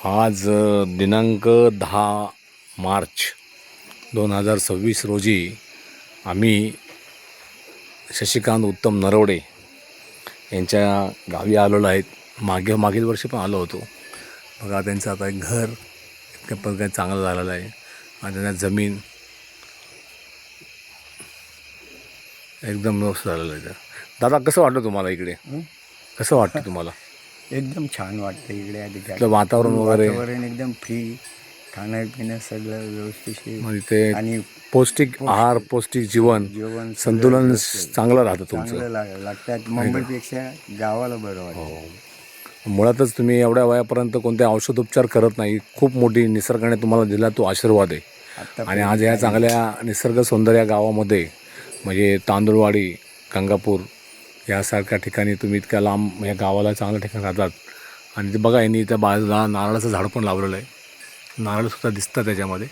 आज दिनांक 10 मार्च 2026 रोजी आम्ही शशिकांत उत्तम नरवडे यांच्या गावी आलेलो आहेत. मागील वर्षी पण आलो होतो. बघा त्यांचं आता एक घर इतक्या प्रकारे चांगलं झालेलं आहे आणि त्यांना जमीन एकदम व्यवस्थित झालेलं आहे. दादा, कसं वाटलं तुम्हाला इकडे? कसं वाटतं तुम्हाला? एकदम छान वाटतं इकडे. इथलं वातावरण वगैरे एकदम फ्री, खाणं पिणं सगळं व्यवस्थित म्हणजे ते आणि पौष्टिक आहार, पौष्टिक जीवन जेवण संतुलन चांगलं राहतं तुमचं. चांगलं लागतात. मुंबईपेक्षा गावाला बरं वाटतं. मुळातच तुम्ही एवढ्या वयापर्यंत कोणते औषधोपचार करत नाही. खूप मोठी निसर्गाने तुम्हाला दिला तो आशीर्वाद आहे. आणि आज या चांगल्या निसर्ग सौंदर्य गावामध्ये म्हणजे तांदूळवाडी, गंगापूर यासारख्या ठिकाणी तुम्ही इतक्या लांब या गावाला चांगल्या ठिकाणी राहतात. आणि ते बघा, यांनी त्या बाजूला नारळाचं झाड पण लावलेलं आहे. नारळसुद्धा दिसतात त्याच्यामध्ये.